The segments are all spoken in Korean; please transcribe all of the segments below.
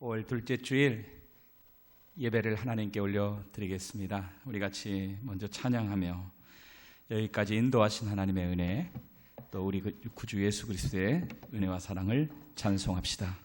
5월 둘째 주일 예배를 하나님께 올려드리겠습니다. 우리 같이 먼저 찬양하며 여기까지 인도하신 하나님의 은혜, 또 우리 구주 예수 그리스도의 은혜와 사랑을 찬송합시다.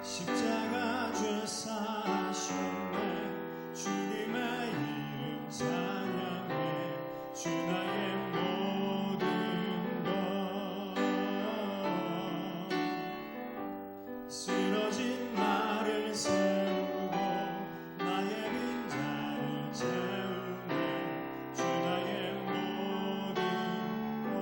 십자가 죄 사셨네. 주님의 이름 찬양해. 주 나의 모든 것. 쓰러진 나를 세우고 나의 빈자를 채우네. 주 나의 모든 것.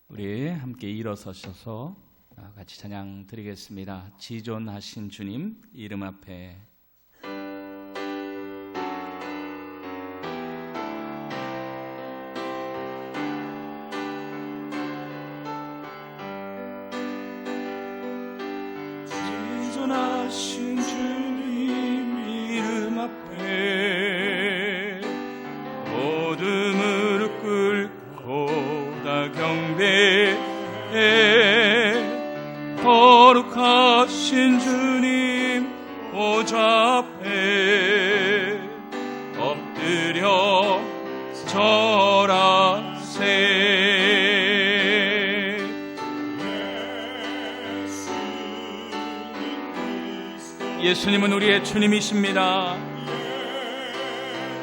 우리 함께 일어서셔서 같이 찬양 드리겠습니다. 지존하신 주님 이름 앞에. 지존하신 주님 이름 앞에 모든 무릎 꿇고 다 경배해. 거룩하신 주님 보좌 앞에 엎드려 절하세. 예수님은 우리의 주님이십니다.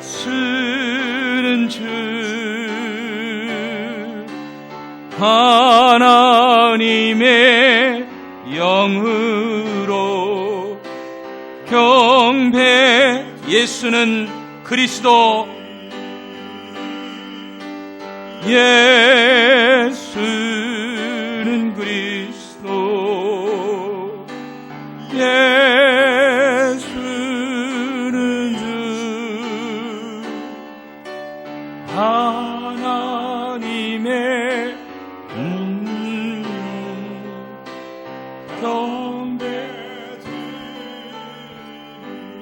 쓰는 주 하나님의 영으로 경배. 예수는 그리스도. 예수는 그리스도. 예수는 주 하나님의 경배.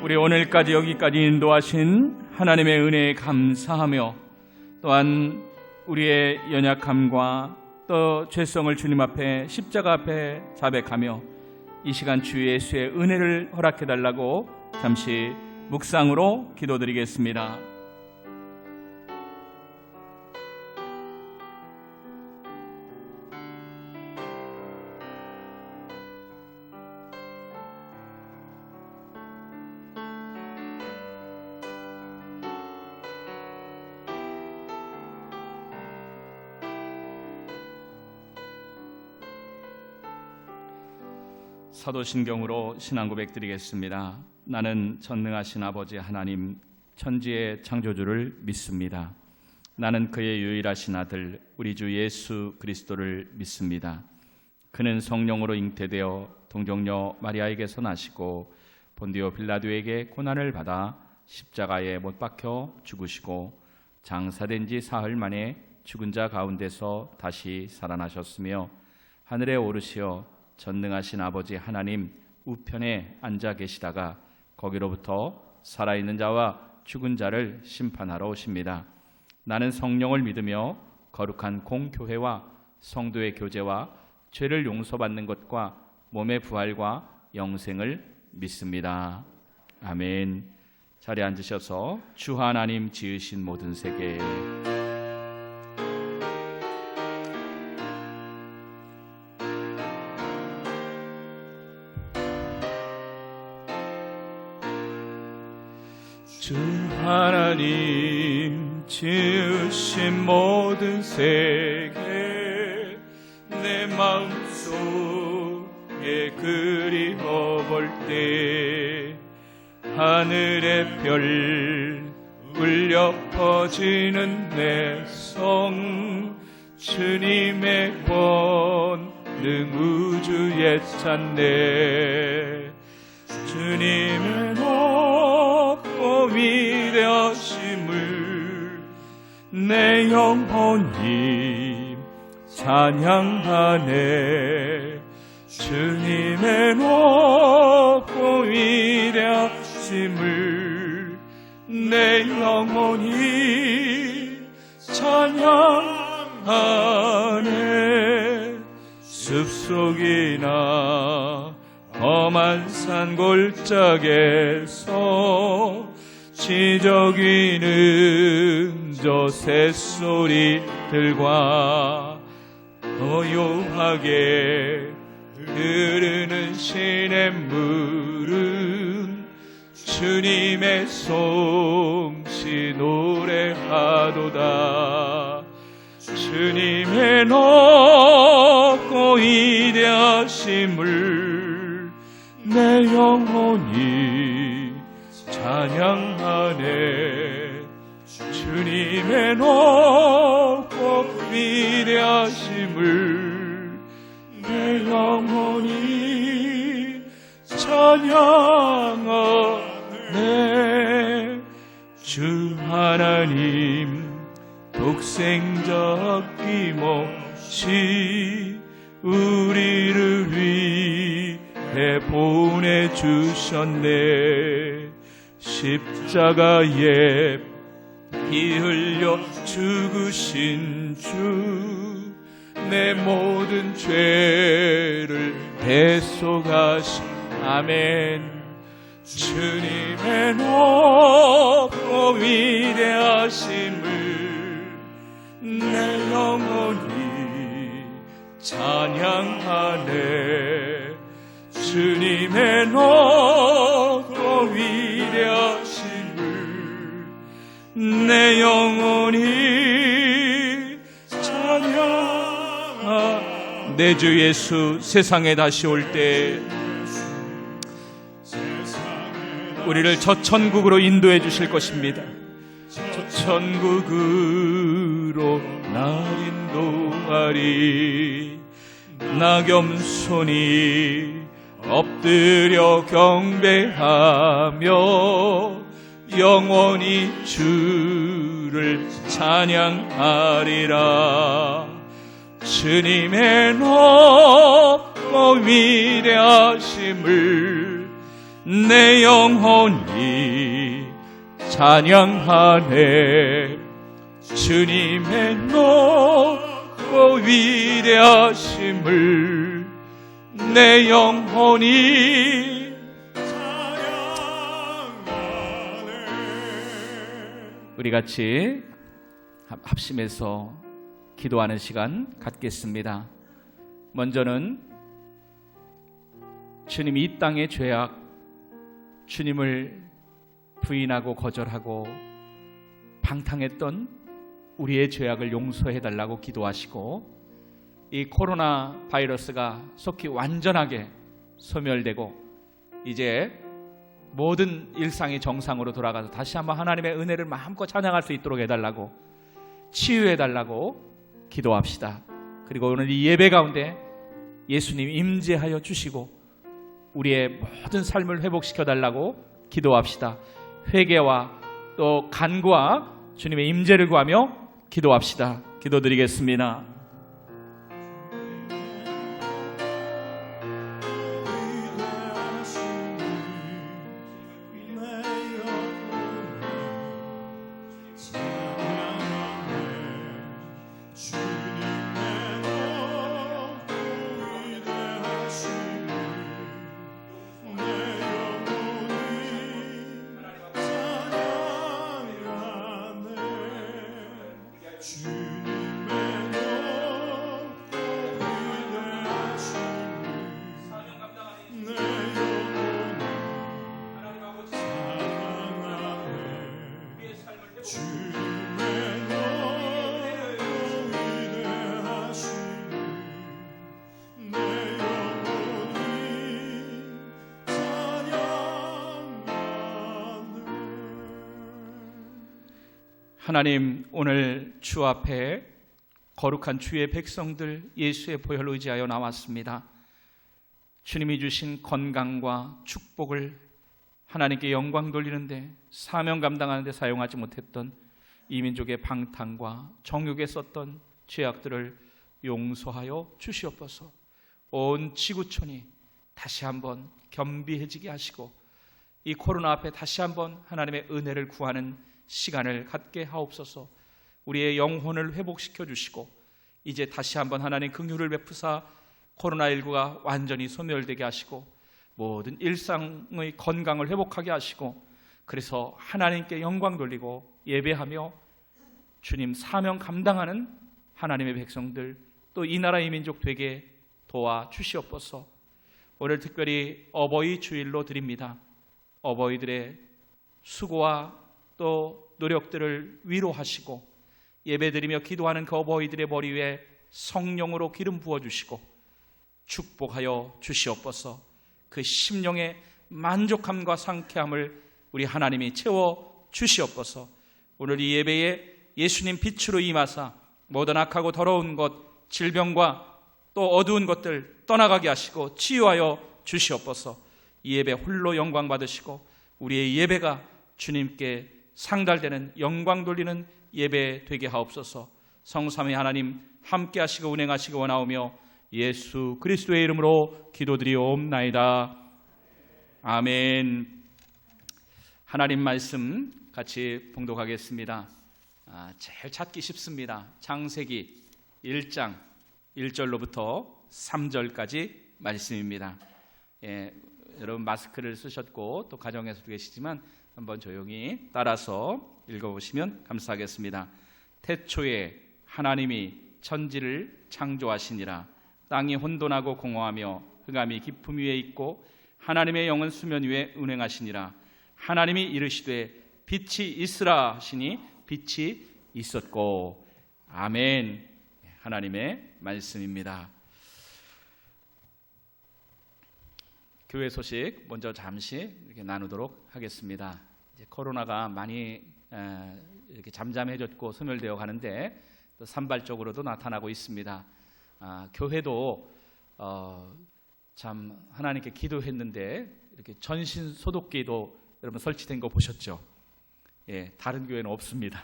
우리 오늘까지 여기까지 인도하신 하나님의 은혜에 감사하며, 또한 우리의 연약함과 또 죄성을 주님 앞에 십자가 앞에 자백하며 이 시간 주 예수의 은혜를 허락해달라고 잠시 묵상으로 기도드리겠습니다. 사도신경으로 신앙 고백 드리겠습니다. 나는 전능하신 아버지 하나님 천지의 창조주를 믿습니다. 나는 그의 유일하신 아들 우리 주 예수 그리스도를 믿습니다. 그는 성령으로 잉태되어 동정녀 마리아에게서 나시고 본디오 빌라도에게 고난을 받아 십자가에 못 박혀 죽으시고 장사된 지 사흘 만에 죽은 자 가운데서 다시 살아나셨으며 하늘에 오르시어 전능하신 아버지 하나님 우편에 앉아 계시다가 거기로부터 살아있는 자와 죽은 자를 심판하러 오십니다. 나는 성령을 믿으며 거룩한 공교회와 성도의 교제와 죄를 용서받는 것과 몸의 부활과 영생을 믿습니다. 아멘. 자리에 앉으셔서 주 하나님 지으신 모든 세계 주 하나님 지으신 모든 세계 내 마음속에 그리워볼 때 하늘의 별 울려 퍼지는 내 성 주님의 권능 우주에 찬네 주님의 높고 위대하심을 내 영혼이 찬양하네 주님의 높고 위대하심을 내 영혼이 찬양하네 숲속이나 험한 산 골짜기에서 지저귀는 저 새소리들과 고요하게 흐르는 시냇물은 주님의 솜씨 노래하도다 주님의 높고 위대하심을 내 영혼이 찬양하네 주님의 높고 위대하심을 내 영혼이 찬양하네 주 하나님 독생자 아낌없이 우리를 위해 보내주셨네 십자가에 피 흘려 죽으신 주 내 모든 죄를 대속하신 아멘 주님의 높고 위대하심을 내 영혼이 찬양하네 주님의 높고 위대하심을 내 영혼이 찬양하네 내 주 예수 세상에 다시 올 때 우리를 저 천국으로 인도해 주실 것입니다. 저 천국으로 날 인도하리 나 겸손히 엎드려 경배하며 영원히 주를 찬양하리라 주님의 높고 위대하심을 내 영혼이 찬양하네 주님의 높고 위대하심을 내 영혼이 찬양하네 우리 같이 합심해서 기도하는 시간 갖겠습니다. 먼저는 주님이 이 땅의 죄악 주님을 부인하고 거절하고 방탕했던 우리의 죄악을 용서해달라고 기도하시고 이 코로나 바이러스가 속히 완전하게 소멸되고 이제 모든 일상이 정상으로 돌아가서 다시 한번 하나님의 은혜를 마음껏 찬양할 수 있도록 해달라고 치유해달라고 기도합시다. 그리고 오늘 이 예배 가운데 예수님 임재하여 주시고 우리의 모든 삶을 회복시켜달라고 기도합시다. 회개와 또 간구와 주님의 임재를 구하며 기도합시다. 기도드리겠습니다. 하나님, 오늘 주 앞에 거룩한 주의 백성들 예수의 보혈로 의지하여 나왔습니다. 주님이 주신 건강과 축복을 하나님께 영광 돌리는데 사명 감당하는 데 사용하지 못했던 이 민족의 방탕과 정욕에 썼던 죄악들을 용서하여 주시옵소서. 온 지구촌이 다시 한번 겸비해지게 하시고 이 코로나 앞에 다시 한번 하나님의 은혜를 구하는 시간을 갖게 하옵소서. 우리의 영혼을 회복시켜 주시고 이제 다시 한번 하나님 긍휼을 베푸사 코로나19가 완전히 소멸되게 하시고 모든 일상의 건강을 회복하게 하시고 그래서 하나님께 영광 돌리고 예배하며 주님 사명 감당하는 하나님의 백성들 또 이 나라 이 민족 되게 도와주시옵소서. 오늘 특별히 어버이 주일로 드립니다. 어버이들의 수고와 또 노력들을 위로하시고 예배드리며 기도하는 그 어버이들의 머리 위에 성령으로 기름 부어주시고 축복하여 주시옵소서. 그 심령의 만족함과 상쾌함을 우리 하나님이 채워 주시옵소서. 오늘 이 예배에 예수님 빛으로 임하사 모든 악하고 더러운 것, 질병과 또 어두운 것들 떠나가게 하시고 치유하여 주시옵소서. 이 예배 홀로 영광 받으시고 우리의 예배가 주님께 상달되는 영광 돌리는 예배 되게 하옵소서. 성삼위 하나님 함께 하시고 운행하시기 원하오며 예수 그리스도의 이름으로 기도드리옵나이다. 아멘. 하나님 말씀 같이 봉독하겠습니다. 제일 찾기 쉽습니다. 창세기 1장 1절로부터 3절까지 말씀입니다. 여러분 마스크를 쓰셨고 또 가정에서도 계시지만 한번 조용히 따라서 읽어보시면 감사하겠습니다. 태초에 하나님이 천지를 창조하시니라. 땅이 혼돈하고 공허하며 흑암이 깊음 위에 있고 하나님의 영은 수면 위에 운행하시니라. 하나님이 이르시되 빛이 있으라 하시니 빛이 있었고. 아멘. 하나님의 말씀입니다. 교회 소식 먼저 잠시 이렇게 나누도록 하겠습니다. 이제 코로나가 많이 이렇게 잠잠해졌고 소멸되어 가는데 또 산발적으로도 나타나고 있습니다. 교회도 참 하나님께 기도했는데 이렇게 전신 소독기도 여러분 설치된 거 보셨죠? 예, 다른 교회는 없습니다.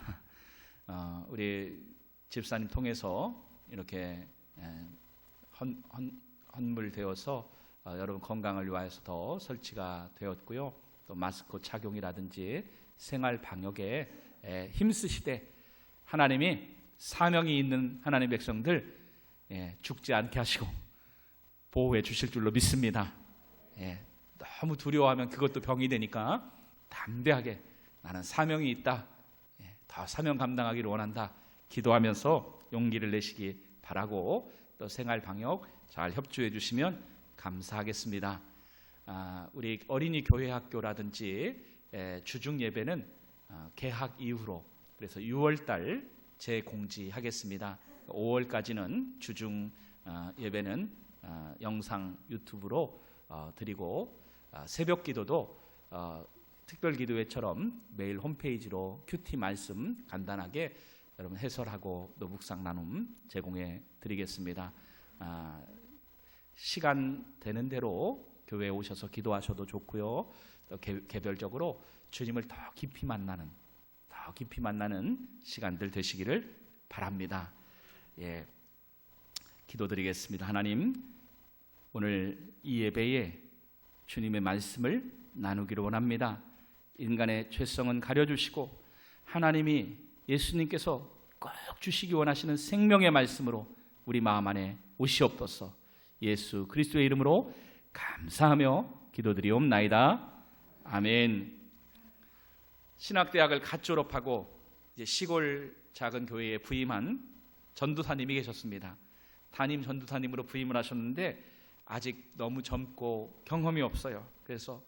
우리 집사님 통해서 이렇게 헌물되어서 여러분 건강을 위하여서 더 설치가 되었고요. 또 마스크 착용이라든지 생활 방역에 힘쓰시되 하나님이 사명이 있는 하나님의 백성들 죽지 않게 하시고 보호해 주실 줄로 믿습니다. 너무 두려워하면 그것도 병이 되니까 담대하게 나는 사명이 있다. 더 사명 감당하기를 원한다. 기도하면서 용기를 내시기 바라고 또 생활 방역 잘 협조해 주시면 감사하겠습니다. 우리 어린이 교회 학교라든지 주중 예배는 개학 이후로 그래서 6월달 재공지하겠습니다. 5월까지는 주중 예배는 영상 유튜브로 드리고 새벽 기도도 특별 기도회처럼 매일 홈페이지로 큐티 말씀 간단하게 여러분 해설하고 또 묵상 나눔 제공해 드리겠습니다. 시간 되는 대로 교회에 오셔서 기도하셔도 좋고요. 또 개별적으로 주님을 더 깊이 만나는 시간들 되시기를 바랍니다. 예, 기도드리겠습니다. 하나님, 오늘 이 예배에 주님의 말씀을 나누기를 원합니다. 인간의 죄성은 가려주시고 하나님이 예수님께서 꼭 주시기 원하시는 생명의 말씀으로 우리 마음 안에 오시옵소서. 예수 그리스도의 이름으로 감사하며 기도드리옵나이다. 아멘. 신학대학을 갓 졸업하고 이제 시골 작은 교회에 부임한 전도사님이 계셨습니다. 담임 전도사님으로 부임을 하셨는데 아직 너무 젊고 경험이 없어요. 그래서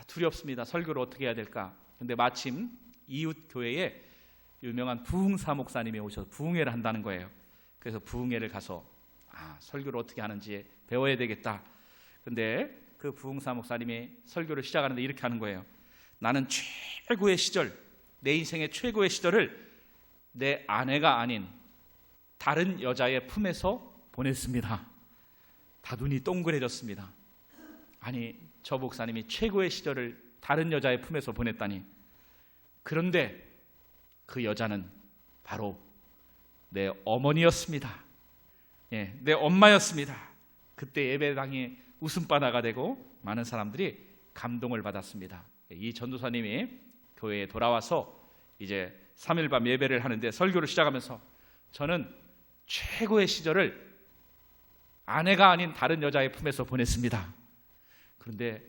두렵습니다. 설교를 어떻게 해야 될까? 근데 마침 이웃 교회에 유명한 부흥사 목사님이 오셔서 부흥회를 한다는 거예요. 그래서 부흥회를 가서 설교를 어떻게 하는지 배워야 되겠다. 근데 그 부흥사 목사님이 설교를 시작하는데 이렇게 하는 거예요. 나는 최고의 시절, 내 인생의 최고의 시절을 내 아내가 아닌 다른 여자의 품에서 보냈습니다. 다 눈이 동그래졌습니다. 아니, 저 목사님이 최고의 시절을 다른 여자의 품에서 보냈다니. 그런데 그 여자는 바로 내 어머니였습니다. 예, 내 엄마였습니다. 그때 예배당이 웃음바다가 되고 많은 사람들이 감동을 받았습니다. 이 전도사님이 교회에 돌아와서 이제 3일 밤 예배를 하는데 설교를 시작하면서 저는 최고의 시절을 아내가 아닌 다른 여자의 품에서 보냈습니다. 그런데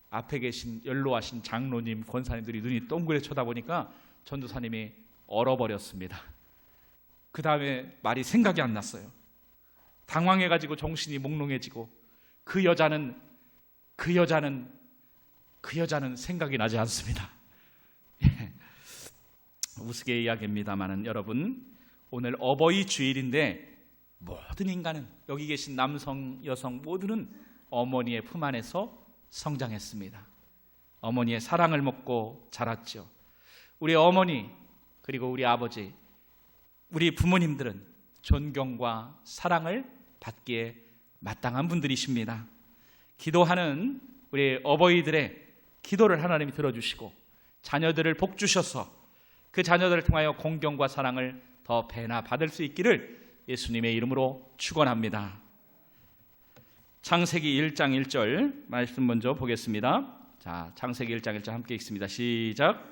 앞에 계신 연로하신 장로님, 권사님들이 눈이 동그랗게 쳐다보니까 전도사님이 얼어버렸습니다. 그 다음에 말이 생각이 안 났어요. 당황해가지고 정신이 몽롱해지고 그 여자는 생각이 나지 않습니다. 우스개 이야기입니다만은 여러분, 오늘 어버이 주일인데 모든 인간은, 여기 계신 남성, 여성 모두는 어머니의 품 안에서 성장했습니다. 어머니의 사랑을 먹고 자랐죠. 우리 어머니 그리고 우리 아버지, 우리 부모님들은 존경과 사랑을 받기에 마땅한 분들이십니다. 기도하는 우리 어버이들의 기도를 하나님이 들어주시고 자녀들을 복 주셔서 그 자녀들을 통하여 공경과 사랑을 더 배나 받을 수 있기를 예수님의 이름으로 축원합니다. 창세기 1장 1절 말씀 먼저 보겠습니다. 자, 창세기 1장 1절 함께 읽습니다. 시작.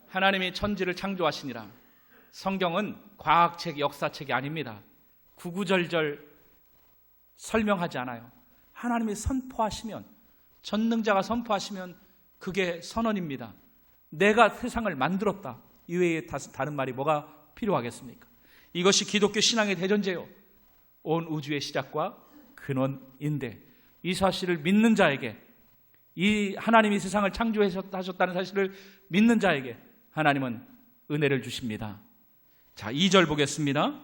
하나님이 천지를 창조하시니라. 성경은 과학책, 역사책이 아닙니다. 구구절절 설명하지 않아요. 하나님이 선포하시면, 전능자가 선포하시면 그게 선언입니다. 내가 세상을 만들었다. 이외에 다른 말이 뭐가 필요하겠습니까? 이것이 기독교 신앙의 대전제요, 온 우주의 시작과 근원인데, 이 사실을 믿는 자에게, 이 하나님이 세상을 창조하셨다는 사실을 믿는 자에게 하나님은 은혜를 주십니다. 자, 2절 보겠습니다.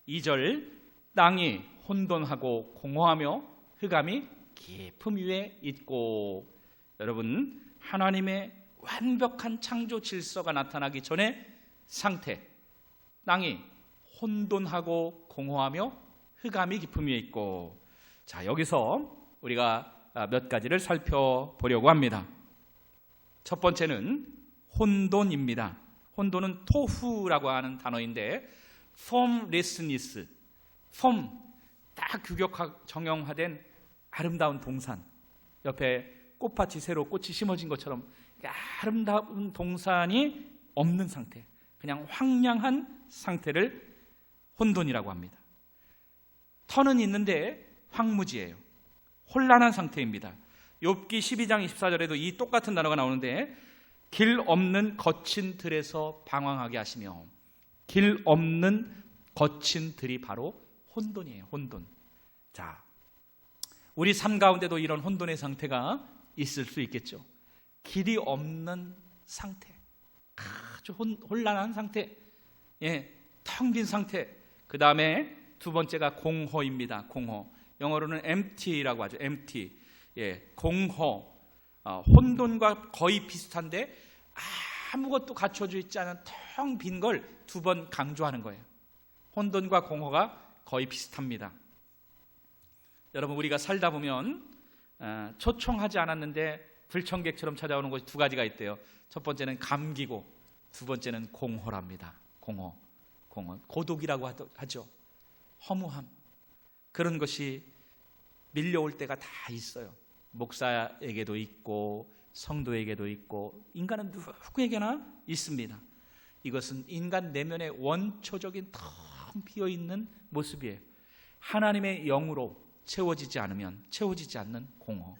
2절, 땅이 혼돈하고 공허하며 흑암이 깊음 위에 있고. 여러분, 하나님의 완벽한 창조 질서가 나타나기 전의 상태, 땅이 혼돈하고 공허하며 흑암이 깊음 위에 있고. 자, 여기서 우리가 몇 가지를 살펴보려고 합니다. 첫 번째는 혼돈입니다. 혼돈은 토후라고 하는 단어인데, formlessness, form, 딱 규격화 정형화된 아름다운 동산, 옆에 꽃밭이 새로 꽃이 심어진 것처럼 아름다운 동산이 없는 상태, 그냥 황량한 상태를 혼돈이라고 합니다. 터는 있는데 황무지예요. 혼란한 상태입니다. 욥기 12장 24절에도 이 똑같은 단어가 나오는데, 길 없는 거친 들에서 방황하게 하시며, 길 없는 거친 들이 바로 혼돈이에요. 혼돈. 자, 우리 삶 가운데도 이런 혼돈의 상태가 있을 수 있겠죠. 길이 없는 상태, 아주 혼란한 상태, 텅 빈 상태. 그 다음에 두 번째가 공허입니다. 공허. 영어로는 empty라고 하죠. empty. 공허. 혼돈과 거의 비슷한데 아무것도 갖춰져 있지 않은 텅 빈 걸 두 번 강조하는 거예요. 혼돈과 공허가 거의 비슷합니다. 여러분, 우리가 살다 보면 초청하지 않았는데 불청객처럼 찾아오는 것이 두 가지가 있대요. 첫 번째는 감기고 두 번째는 공허랍니다. 공허. 고독이라고 하죠. 허무함. 그런 것이 밀려올 때가 다 있어요. 목사에게도 있고 성도에게도 있고 인간은 누구에게나 있습니다. 이것은 인간 내면의 원초적인 텅 비어있는 모습이에요. 하나님의 영으로 채워지지 않는 공허.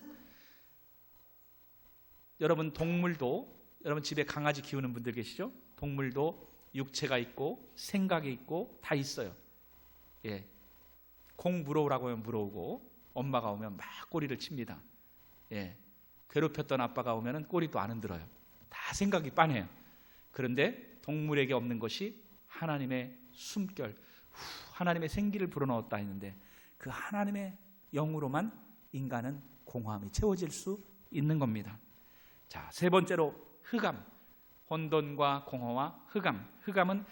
여러분, 동물도, 여러분 집에 강아지 키우는 분들 계시죠? 동물도 육체가 있고 생각이 있고 다 있어요. 예. 공 물어오라고 하면 물어오고 엄마가 오면 막 꼬리를 칩니다. 예. 괴롭혔던 아빠가 오면 꼬리도 안 흔들어요. 다 생각이 빤해요. 그런데 동물에게 없는 것이 하나님의 숨결, 하나님의 생기를 불어넣었다 했는데 그 하나님의 영으로만 인간은 공허함이 채워질 수 있는 겁니다. 자, 세 번째로 흑암. 혼돈과 공허와 흑암. 흑암은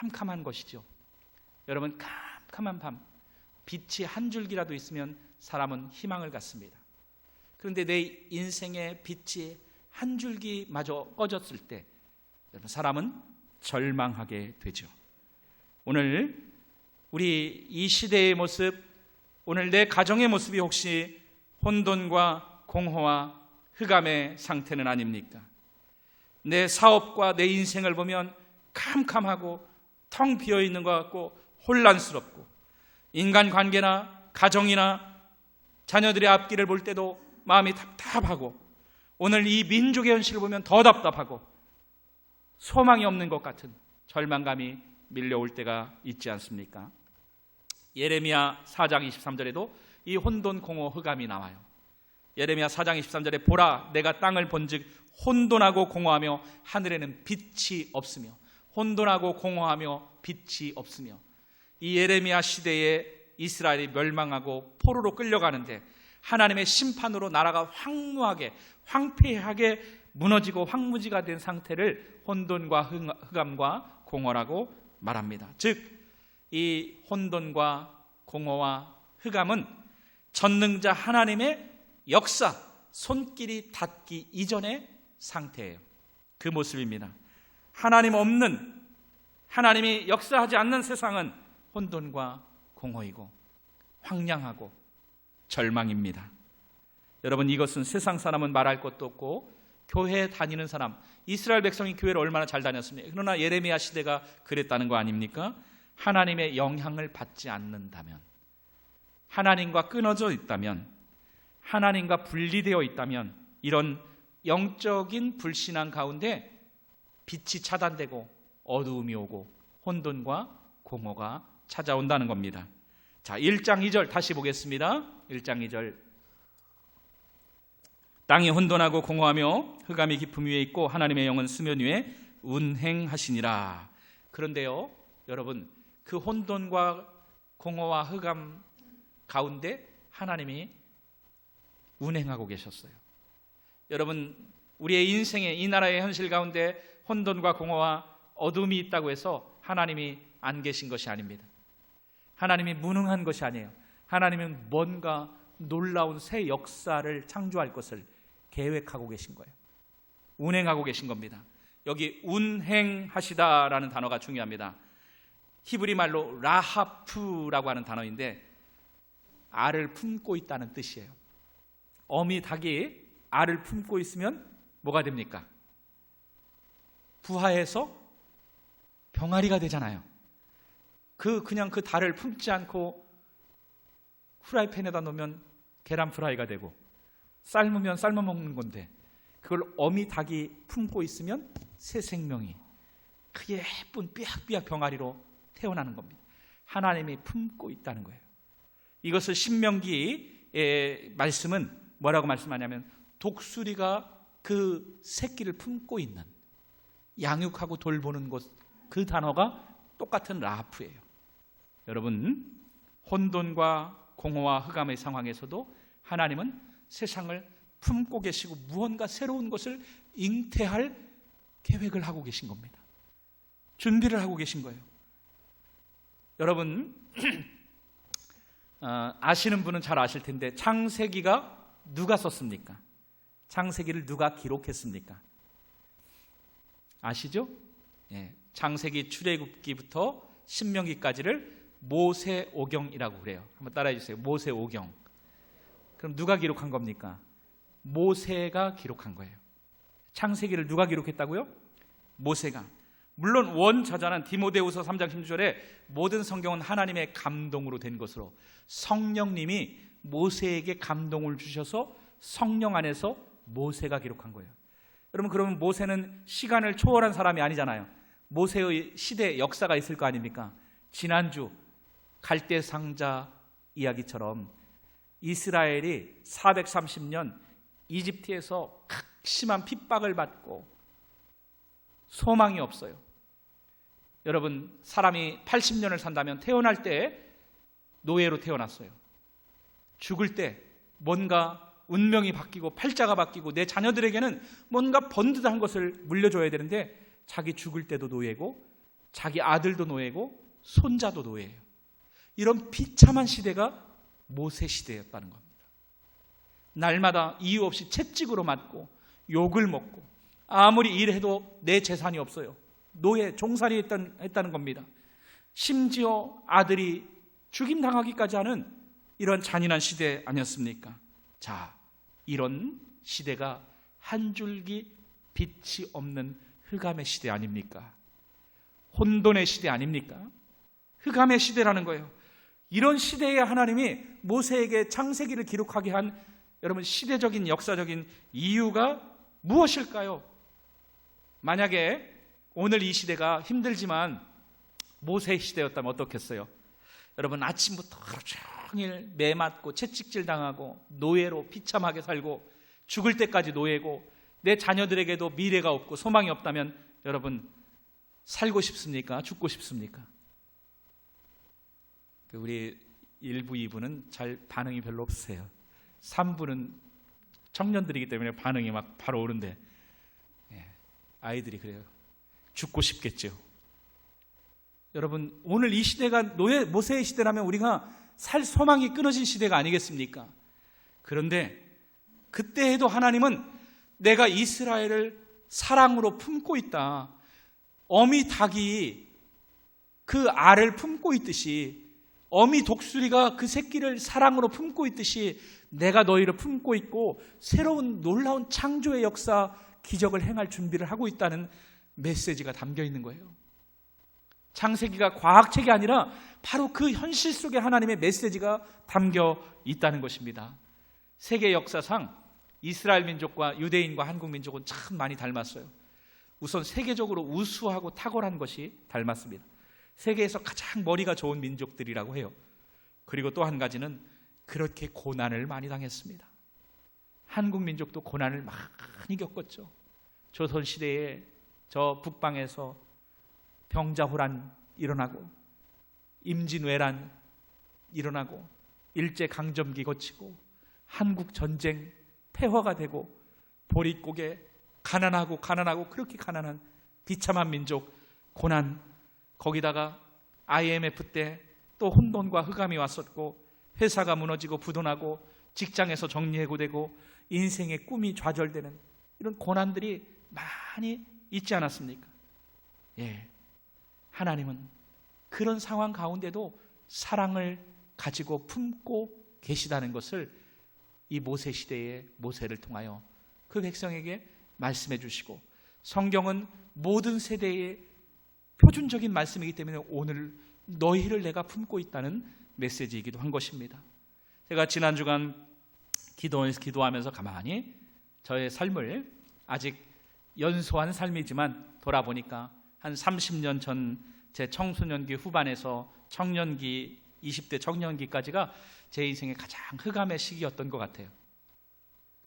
캄캄한 것이죠. 여러분, 캄캄한 밤, 빛이 한 줄기라도 있으면 사람은 희망을 갖습니다. 그런데 내 인생의 빛이 한 줄기마저 꺼졌을 때 여러분, 사람은 절망하게 되죠. 오늘 우리 이 시대의 모습, 오늘 내 가정의 모습이 혹시 혼돈과 공허와 흑암의 상태는 아닙니까? 내 사업과 내 인생을 보면 캄캄하고 텅 비어있는 것 같고 혼란스럽고, 인간관계나 가정이나 자녀들의 앞길을 볼 때도 마음이 답답하고, 오늘 이 민족의 현실을 보면 더 답답하고 소망이 없는 것 같은 절망감이 밀려올 때가 있지 않습니까? 예레미야 4장 23절에도 이 혼돈, 공허, 흑암이 나와요. 예레미야 4장 23절에 보라, 내가 땅을 본즉 혼돈하고 공허하며 하늘에는 빛이 없으며, 혼돈하고 공허하며 빛이 없으며. 이 예레미야 시대에 이스라엘이 멸망하고 포로로 끌려가는데 하나님의 심판으로 나라가 황무하게, 황폐하게 무너지고 황무지가 된 상태를 혼돈과 흑암과 공허라고 말합니다. 즉, 이 혼돈과 공허와 흑암은 전능자 하나님의 역사, 손길이 닿기 이전의 상태예요. 그 모습입니다. 하나님 없는, 하나님이 역사하지 않는 세상은 혼돈과 공허이고 황량하고 절망입니다. 여러분, 이것은 세상 사람은 말할 것도 없고 교회 다니는 사람, 이스라엘 백성이 교회를 얼마나 잘 다녔습니까? 그러나 예레미야 시대가 그랬다는 거 아닙니까? 하나님의 영향을 받지 않는다면, 하나님과 끊어져 있다면, 하나님과 분리되어 있다면 이런 영적인 불신앙 가운데 빛이 차단되고 어두움이 오고 혼돈과 공허가 찾아온다는 겁니다. 자, 1장 2절 다시 보겠습니다. 1장 2절. 땅이 혼돈하고 공허하며 흑암이 깊음 위에 있고 하나님의 영은 수면 위에 운행하시니라. 그런데요, 여러분, 그 혼돈과 공허와 흑암 가운데 하나님이 운행하고 계셨어요. 여러분, 우리의 인생의 이 나라의 현실 가운데 혼돈과 공허와 어둠이 있다고 해서 하나님이 안 계신 것이 아닙니다. 하나님이 무능한 것이 아니에요. 하나님은 뭔가 놀라운 새 역사를 창조할 것을 계획하고 계신 거예요. 운행하고 계신 겁니다. 여기 운행하시다라는 단어가 중요합니다. 히브리 말로 라하프라고 하는 단어인데 알을 품고 있다는 뜻이에요. 어미 닭이 알을 품고 있으면 뭐가 됩니까? 부화해서 병아리가 되잖아요. 그냥 그 달을 품지 않고 프라이팬에다 놓으면 계란 프라이가 되고, 삶으면 삶아 먹는 건데 그걸 어미 닭이 품고 있으면 새 생명이 그 예쁜 삐약삐약 병아리로 태어나는 겁니다. 하나님이 품고 있다는 거예요. 이것을 신명기의 말씀은 뭐라고 말씀하냐면, 독수리가 그 새끼를 품고 있는, 양육하고 돌보는 곳, 그 단어가 똑같은 라하프예요. 여러분, 혼돈과 공허와 흑암의 상황에서도 하나님은 세상을 품고 계시고 무언가 새로운 것을 잉태할 계획을 하고 계신 겁니다. 준비를 하고 계신 거예요. 여러분 아시는 분은 잘 아실 텐데 창세기가 누가 썼습니까? 창세기를 누가 기록했습니까? 아시죠? 예, 창세기 출애굽기부터 신명기까지를 모세오경이라고 그래요. 한번 따라해 주세요. 모세오경. 그럼 누가 기록한 겁니까? 모세가 기록한 거예요. 창세기를 누가 기록했다고요? 모세가. 물론 원저자는 디모데후서 3장 16절에 모든 성경은 하나님의 감동으로 된 것으로, 성령님이 모세에게 감동을 주셔서 성령 안에서 모세가 기록한 거예요. 여러분, 그러면 모세는 시간을 초월한 사람이 아니잖아요. 모세의 시대 역사가 있을 거 아닙니까? 지난주 갈대상자 이야기처럼 이스라엘이 430년 이집트에서 극심한 핍박을 받고 소망이 없어요. 여러분, 사람이 80년을 산다면 태어날 때 노예로 태어났어요. 죽을 때 뭔가 운명이 바뀌고 팔자가 바뀌고 내 자녀들에게는 뭔가 번듯한 것을 물려줘야 되는데 자기 죽을 때도 노예고 자기 아들도 노예고 손자도 노예예요. 이런 비참한 시대가 모세 시대였다는 겁니다. 날마다 이유 없이 채찍으로 맞고 욕을 먹고 아무리 일해도 내 재산이 없어요. 노예, 종살이 했다는 겁니다. 심지어 아들이 죽임당하기까지 하는 이런 잔인한 시대 아니었습니까? 자, 이런 시대가 한 줄기 빛이 없는 흑암의 시대 아닙니까? 혼돈의 시대 아닙니까? 흑암의 시대라는 거예요. 이런 시대에 하나님이 모세에게 창세기를 기록하게 한 여러분 시대적인 역사적인 이유가 무엇일까요? 만약에 오늘 이 시대가 힘들지만 모세의 시대였다면 어떻겠어요? 여러분, 아침부터 하루 종일 매 맞고 채찍질 당하고 노예로 비참하게 살고 죽을 때까지 노예고 내 자녀들에게도 미래가 없고 소망이 없다면 여러분 살고 싶습니까? 죽고 싶습니까? 우리 1부, 2부는 잘 반응이 별로 없으세요. 3부는 청년들이기 때문에 반응이 막 바로 오는데 아이들이 그래요. 죽고 싶겠죠. 여러분, 오늘 이 시대가 모세의 시대라면 우리가 살 소망이 끊어진 시대가 아니겠습니까? 그런데 그때에도 하나님은 내가 이스라엘을 사랑으로 품고 있다. 어미 닭이 그 알을 품고 있듯이, 어미 독수리가 그 새끼를 사랑으로 품고 있듯이 내가 너희를 품고 있고 새로운 놀라운 창조의 역사, 기적을 행할 준비를 하고 있다는 메시지가 담겨 있는 거예요. 창세기가 과학책이 아니라 바로 그 현실 속에 하나님의 메시지가 담겨 있다는 것입니다. 세계 역사상 이스라엘 민족과 유대인과 한국 민족은 참 많이 닮았어요. 우선 세계적으로 우수하고 탁월한 것이 닮았습니다. 세계에서 가장 머리가 좋은 민족들이라고 해요. 그리고 또 한 가지는 그렇게 고난을 많이 당했습니다. 한국 민족도 고난을 많이 겪었죠. 조선시대에 저 북방에서 병자호란 일어나고 임진왜란 일어나고 일제강점기 거치고 한국전쟁 폐허가 되고 보릿고개 가난하고 그렇게 가난한 비참한 민족, 고난, 거기다가 IMF 때 또 혼돈과 흑암이 왔었고 회사가 무너지고 부도나고 직장에서 정리해고되고 인생의 꿈이 좌절되는 이런 고난들이 많이 있지 않았습니까? 예, 하나님은 그런 상황 가운데도 사랑을 가지고 품고 계시다는 것을 이 모세 시대의 모세를 통하여 그 백성에게 말씀해 주시고, 성경은 모든 세대의 표준적인 말씀이기 때문에 오늘 너희를 내가 품고 있다는 메시지이기도 한 것입니다. 제가 지난 주간 기도하면서 가만히 저의 삶을, 아직 연소한 삶이지만 돌아보니까 한 30년 전 제 청소년기 후반에서 청년기, 20대 청년기까지가 제 인생의 가장 흑암의 시기였던 것 같아요.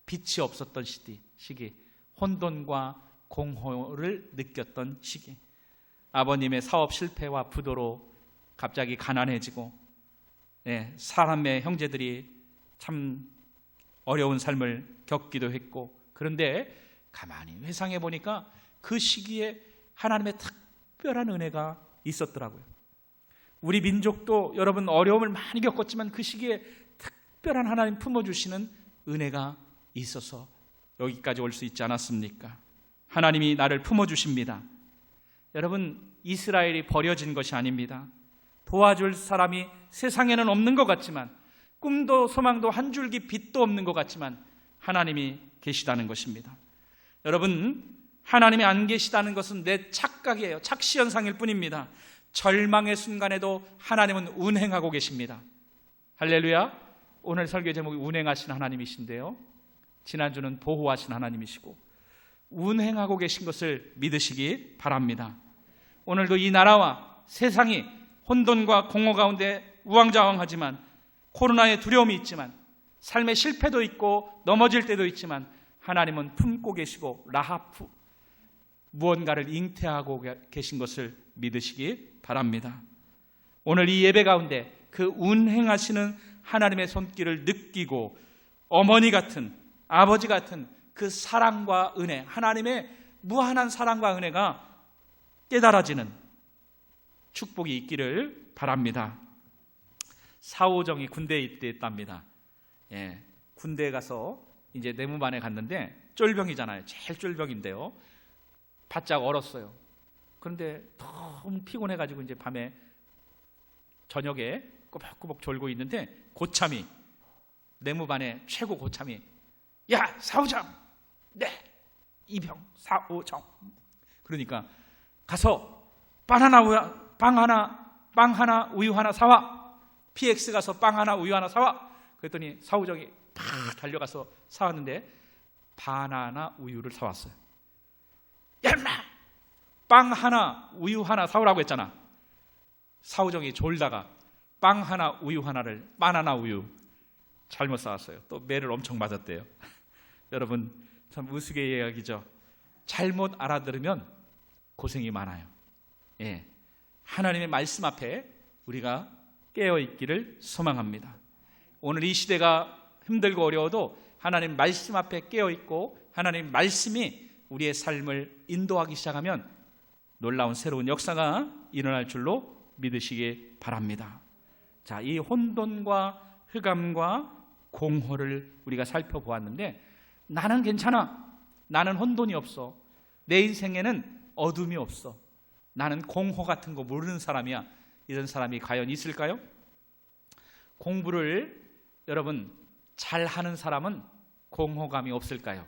빛이 없었던 시기, 혼돈과 공허를 느꼈던 시기, 아버님의 사업 실패와 부도로 갑자기 가난해지고, 사람의 형제들이 참 어려운 삶을 겪기도 했고, 그런데 가만히 회상해 보니까 그 시기에 하나님의 특별한 은혜가 있었더라고요. 우리 민족도 여러분 어려움을 많이 겪었지만 그 시기에 특별한 하나님 품어주시는 은혜가 있어서 여기까지 올 수 있지 않았습니까? 하나님이 나를 품어주십니다. 여러분, 이스라엘이 버려진 것이 아닙니다. 도와줄 사람이 세상에는 없는 것 같지만, 꿈도 소망도 한 줄기 빛도 없는 것 같지만 하나님이 계시다는 것입니다. 여러분, 하나님이 안 계시다는 것은 내 착각이에요. 착시현상일 뿐입니다. 절망의 순간에도 하나님은 운행하고 계십니다. 할렐루야. 오늘 설교 제목이 운행하신 하나님이신데요, 지난주는 보호하신 하나님이시고 운행하고 계신 것을 믿으시기 바랍니다. 오늘도 이 나라와 세상이 혼돈과 공허 가운데 우왕좌왕하지만, 코로나의 두려움이 있지만, 삶의 실패도 있고 넘어질 때도 있지만 하나님은 품고 계시고 라하프, 무언가를 잉태하고 계신 것을 믿으시기 바랍니다. 오늘 이 예배 가운데 그 운행하시는 하나님의 손길을 느끼고 어머니 같은, 아버지 같은 그 사랑과 은혜, 하나님의 무한한 사랑과 은혜가 깨달아지는 축복이 있기를 바랍니다. 사오정이 군대에 입대했답니다. 군대에 가서 이제 내무반에 갔는데 쫄병이잖아요. 제일 쫄병인데요. 바짝 얼었어요. 그런데 너무 피곤해가지고 이제 밤에 저녁에 꼬박꼬박 졸고 있는데 고참이, 내무반의 최고 고참이, 야 사오정, 네 이병 사오정, 그러니까 가서 빵 하나 우유 하나 사와. PX 가서 빵 하나 우유 하나 사와. 그랬더니 사오정이 팍 달려가서 사왔는데 바나나 우유를 사왔어요. 야 인마, 빵 하나 우유 하나 사오라고 했잖아. 사오정이 졸다가 빵 하나 우유 하나를 바나나 우유 잘못 사왔어요. 또 매를 엄청 맞았대요. 여러분, 참 우스개 이야기죠. 잘못 알아들으면 고생이 많아요. 하나님의 말씀 앞에 우리가 깨어있기를 소망합니다. 오늘 이 시대가 힘들고 어려워도 하나님 말씀 앞에 깨어있고 하나님 말씀이 우리의 삶을 인도하기 시작하면 놀라운 새로운 역사가 일어날 줄로 믿으시기 바랍니다. 자, 이 혼돈과 흑암과 공허를 우리가 살펴보았는데, 나는 괜찮아, 나는 혼돈이 없어, 내 인생에는 어둠이 없어, 나는 공허 같은 거 모르는 사람이야, 이런 사람이 과연 있을까요? 공부를 여러분 잘하는 사람은 공허감이 없을까요?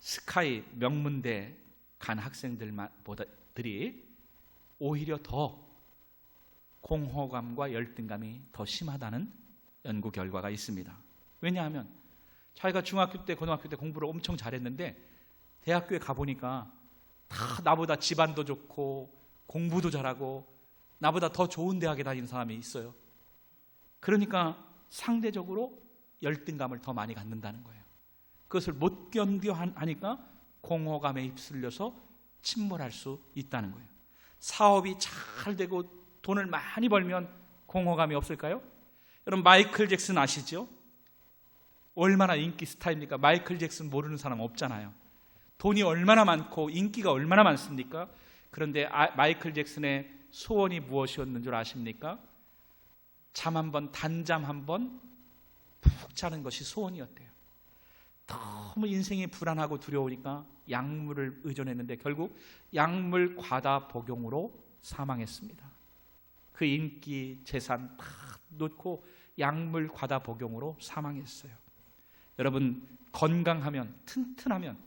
스카이 명문대 간 학생들이 오히려 더 공허감과 열등감이 더 심하다는 연구 결과가 있습니다. 왜냐하면 자기가 중학교 때 고등학교 때 공부를 엄청 잘했는데 대학교에 가보니까 다 나보다 집안도 좋고 공부도 잘하고 나보다 더 좋은 대학에 다니는 사람이 있어요. 그러니까 상대적으로 열등감을 더 많이 갖는다는 거예요. 그것을 못 견뎌 하니까 공허감에 휩쓸려서 침몰할 수 있다는 거예요. 사업이 잘 되고 돈을 많이 벌면 공허감이 없을까요? 여러분, 마이클 잭슨 아시죠? 얼마나 인기 스타입니까? 마이클 잭슨 모르는 사람 없잖아요. 돈이 얼마나 많고 인기가 얼마나 많습니까? 그런데 마이클 잭슨의 소원이 무엇이었는 줄 아십니까? 잠 한 번, 단잠 한 번 푹 자는 것이 소원이었대요. 너무 인생이 불안하고 두려우니까 약물을 의존했는데 결국 약물 과다 복용으로 사망했습니다. 그 인기, 재산 다 놓고 약물 과다 복용으로 사망했어요. 여러분, 건강하면, 튼튼하면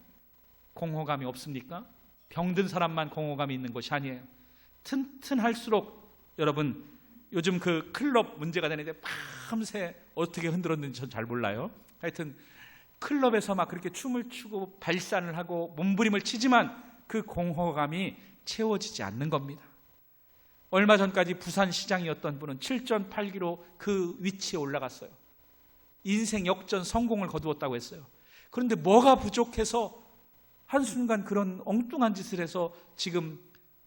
공허감이 없습니까? 병든 사람만 공허감이 있는 것이 아니에요. 튼튼할수록, 여러분, 요즘 그 클럽 문제가 되는데 밤새 어떻게 흔들었는지 전 잘 몰라요. 하여튼 클럽에서 막 그렇게 춤을 추고 발산을 하고 몸부림을 치지만 그 공허감이 채워지지 않는 겁니다. 얼마 전까지 부산시장이었던 분은 7전 8기로 그 위치에 올라갔어요. 인생 역전 성공을 거두었다고 했어요. 그런데 뭐가 부족해서 한순간 그런 엉뚱한 짓을 해서 지금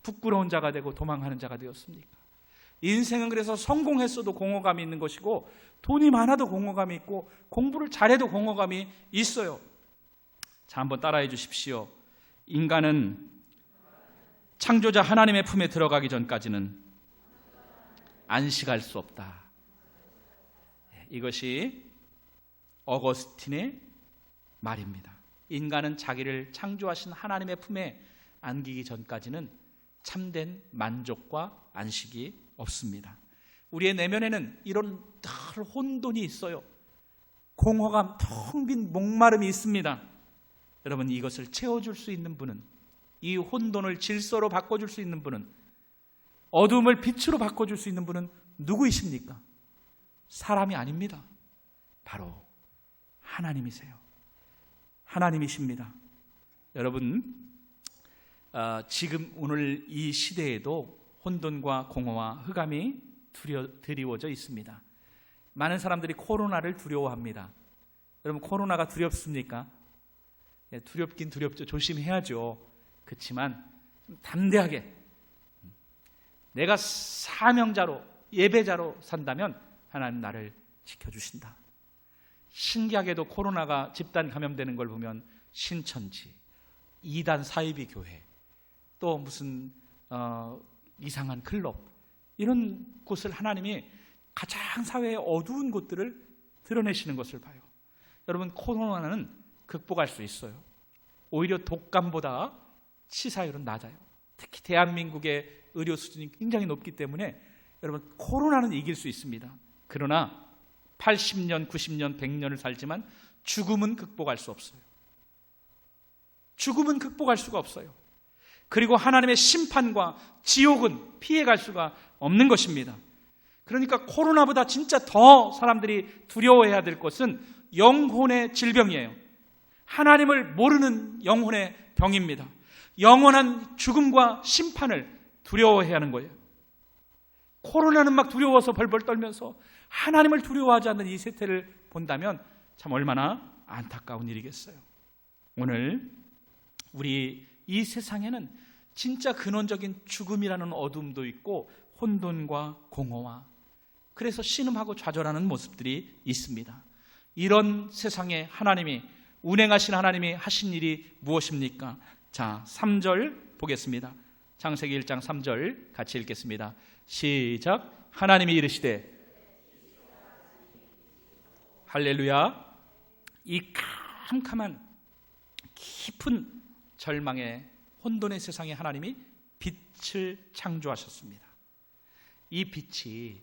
부끄러운 자가 되고 도망하는 자가 되었습니까? 인생은 그래서 성공했어도 공허감이 있는 것이고, 돈이 많아도 공허감이 있고, 공부를 잘해도 공허감이 있어요. 자, 한번 따라해 주십시오. 인간은 창조자 하나님의 품에 들어가기 전까지는 안식할 수 없다. 이것이 어거스틴의 말입니다. 인간은 자기를 창조하신 하나님의 품에 안기기 전까지는 참된 만족과 안식이 없습니다. 우리의 내면에는 이런 늘 혼돈이 있어요. 공허감, 텅 빈 목마름이 있습니다. 여러분, 이것을 채워줄 수 있는 분은, 이 혼돈을 질서로 바꿔줄 수 있는 분은, 어둠을 빛으로 바꿔줄 수 있는 분은 누구이십니까? 사람이 아닙니다. 바로 하나님이세요. 하나님이십니다. 여러분, 지금 오늘 이 시대에도 혼돈과 공허와 흑암이 드리워져 있습니다. 많은 사람들이 코로나를 두려워합니다. 여러분, 코로나가 두렵습니까? 두렵긴 두렵죠. 조심해야죠. 그렇지만 담대하게 내가 사명자로, 예배자로 산다면 하나님 나를 지켜주신다. 신기하게도 코로나가 집단 감염되는 걸 보면 신천지, 이단 사이비 교회, 또 무슨 이상한 클럽, 이런 곳을 하나님이 가장 사회의 어두운 곳들을 드러내시는 것을 봐요. 여러분, 코로나는 극복할 수 있어요. 오히려 독감보다 치사율은 낮아요. 특히 대한민국의 의료 수준이 굉장히 높기 때문에 여러분, 코로나는 이길 수 있습니다. 그러나 80년, 90년, 100년을 살지만 죽음은 극복할 수 없어요. 죽음은 극복할 수가 없어요. 그리고 하나님의 심판과 지옥은 피해갈 수가 없는 것입니다. 그러니까 코로나보다 진짜 더 사람들이 두려워해야 될 것은 영혼의 질병이에요. 하나님을 모르는 영혼의 병입니다. 영원한 죽음과 심판을 두려워해야 하는 거예요. 코로나는 막 두려워서 벌벌 떨면서 하나님을 두려워하지 않는 이 세태를 본다면 참 얼마나 안타까운 일이겠어요. 오늘 우리 이 세상에는 진짜 근원적인 죽음이라는 어둠도 있고 혼돈과 공허와, 그래서 신음하고 좌절하는 모습들이 있습니다. 이런 세상에 하나님이, 운행하신 하나님이 하신 일이 무엇입니까? 자, 3절 보겠습니다. 창세기 1장 3절 같이 읽겠습니다. 시작. 하나님이 이르시되, 할렐루야. 이 캄캄한 깊은 절망의 혼돈의 세상에 하나님이 빛을 창조하셨습니다. 이 빛이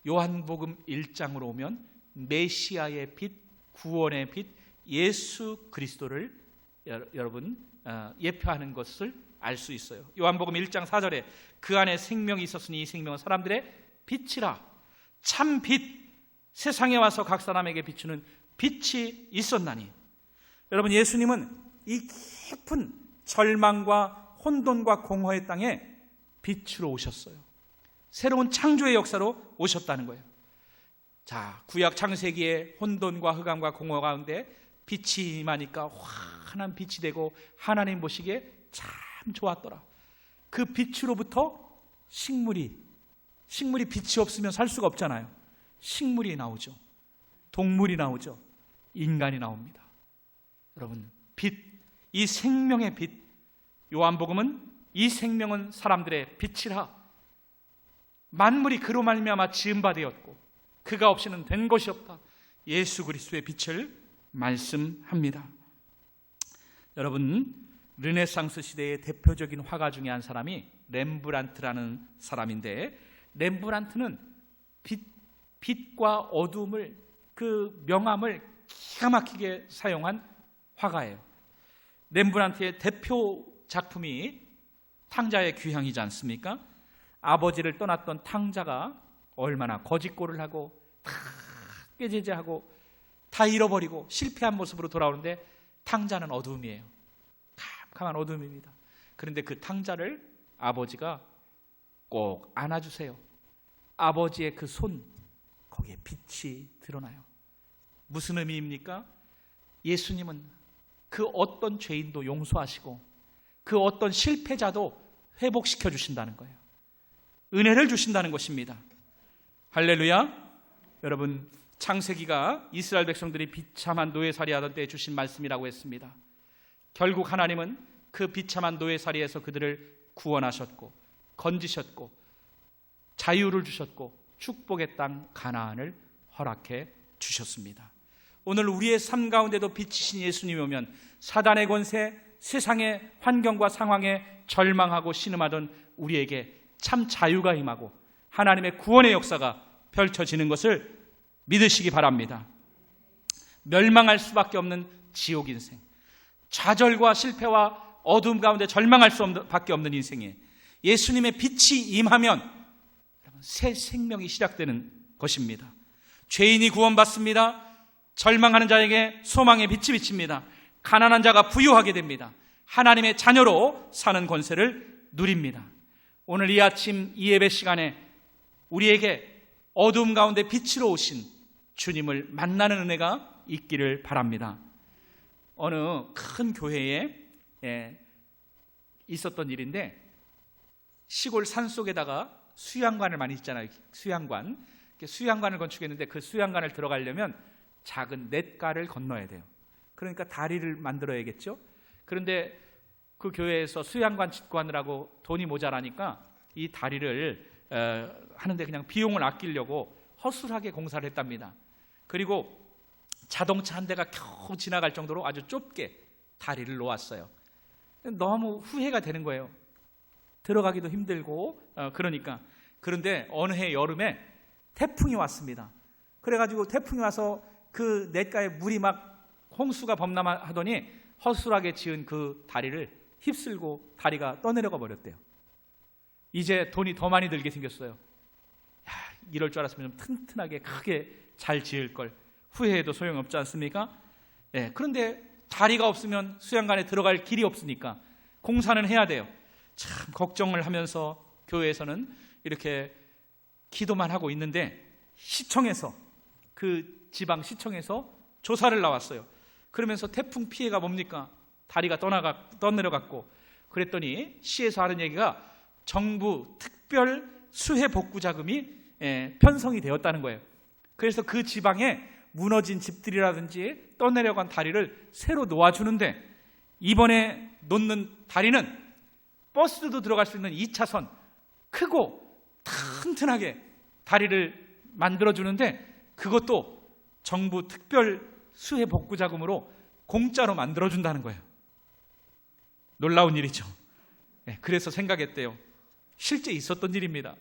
요한복음 1장으로 오면 메시아의 빛, 구원의 빛, 예수 그리스도를 여러분 예표하는 것을 알 수 있어요. 요한복음 1장 4절에 그 안에 생명이 있었으니 이 생명은 사람들의 빛이라. 참 빛, 세상에 와서 각 사람에게 비추는 빛이 있었나니. 여러분, 예수님은 이 깊은 절망과 혼돈과 공허의 땅에 빛으로 오셨어요. 새로운 창조의 역사로 오셨다는 거예요. 자, 구약 창세기의 혼돈과 흑암과 공허 가운데 빛이 임하니까 환한 빛이 되고 하나님 보시기에 참 좋았더라. 그 빛으로부터 식물이 빛이 없으면 살 수가 없잖아요. 식물이 나오죠. 동물이 나오죠. 인간이 나옵니다. 여러분, 빛, 이 생명의 빛, 요한복음은 이 생명은 사람들의 빛이라. 만물이 그로 말미암아 지은 바 되었고 그가 없이는 된 것이 없다. 예수 그리스도의 빛을 말씀합니다. 여러분, 르네상스 시대의 대표적인 화가 중에 한 사람이 렘브란트라는 사람인데, 렘브란트는 빛과 어둠을, 그 명암을 기가 막히게 사용한 화가예요. 렘브란트의 대표 작품이 탕자의 귀향이지 않습니까? 아버지를 떠났던 탕자가 얼마나 거짓골을 하고 다 깨제제하고 다 잃어버리고 실패한 모습으로 돌아오는데, 탕자는 어둠이에요. 캄캄한 어둠입니다. 그런데 그 탕자를 아버지가 꼭 안아주세요. 아버지의 그 손, 거기에 빛이 드러나요. 무슨 의미입니까? 예수님은 그 어떤 죄인도 용서하시고 그 어떤 실패자도 회복시켜 주신다는 거예요. 은혜를 주신다는 것입니다. 할렐루야. 여러분, 창세기가 이스라엘 백성들이 비참한 노예살이하던 때에 주신 말씀이라고 했습니다. 결국 하나님은 그 비참한 노예살이에서 그들을 구원하셨고 건지셨고 자유를 주셨고 축복의 땅 가나안을 허락해 주셨습니다. 오늘 우리의 삶 가운데도 빛이신 예수님이 오면 사단의 권세, 세상의 환경과 상황에 절망하고 신음하던 우리에게 참 자유가 임하고 하나님의 구원의 역사가 펼쳐지는 것을 믿으시기 바랍니다. 멸망할 수밖에 없는 지옥 인생, 좌절과 실패와 어두움 가운데 절망할 수밖에 없는 인생에 예수님의 빛이 임하면 새 생명이 시작되는 것입니다. 죄인이 구원받습니다. 절망하는 자에게 소망의 빛이 비칩니다. 가난한 자가 부유하게 됩니다. 하나님의 자녀로 사는 권세를 누립니다. 오늘 이 아침 이 예배 시간에 우리에게 어두움 가운데 빛으로 오신 주님을 만나는 은혜가 있기를 바랍니다. 어느 큰 교회에 있었던 일인데 시골 산속에다가 수양관을 많이 짓잖아요. 수양관을 건축했는데 그 수양관을 들어가려면 작은 냇가를 건너야 돼요. 그러니까 다리를 만들어야겠죠. 그런데 그 교회에서 수양관 짓고 하느라고 돈이 모자라니까 이 다리를 하는데 그냥 비용을 아끼려고 허술하게 공사를 했답니다. 그리고 자동차 한 대가 겨우 지나갈 정도로 아주 좁게 다리를 놓았어요. 너무 후회가 되는 거예요. 들어가기도 힘들고 그러니까. 그런데 어느 해 여름에 태풍이 왔습니다. 그래가지고 태풍이 와서 그 냇가에 물이 막 홍수가 범람하더니 허술하게 지은 그 다리를 휩쓸고 다리가 떠내려가 버렸대요. 이제 돈이 더 많이 들게 생겼어요. 이럴 줄 알았으면 좀 튼튼하게 크게 잘 지을 걸. 후회해도 소용없지 않습니까? 그런데 다리가 없으면 수양관에 들어갈 길이 없으니까 공사는 해야 돼요. 참 걱정을 하면서 교회에서는 이렇게 기도만 하고 있는데 시청에서, 그 지방 시청에서 조사를 나왔어요. 그러면서 태풍 피해가 뭡니까? 다리가 떠내려갔고, 그랬더니 시에서 하는 얘기가 정부 특별 수해 복구 자금이 편성이 되었다는 거예요. 그래서 그 지방에 무너진 집들이라든지 떠내려간 다리를 새로 놓아주는데, 이번에 놓는 다리는 버스도 들어갈 수 있는 2차선 크고 튼튼하게 다리를 만들어주는데, 그것도 정부 특별 수해 복구 자금으로 공짜로 만들어준다는 거예요. 놀라운 일이죠. 그래서 생각했대요. 실제 있었던 일입니다.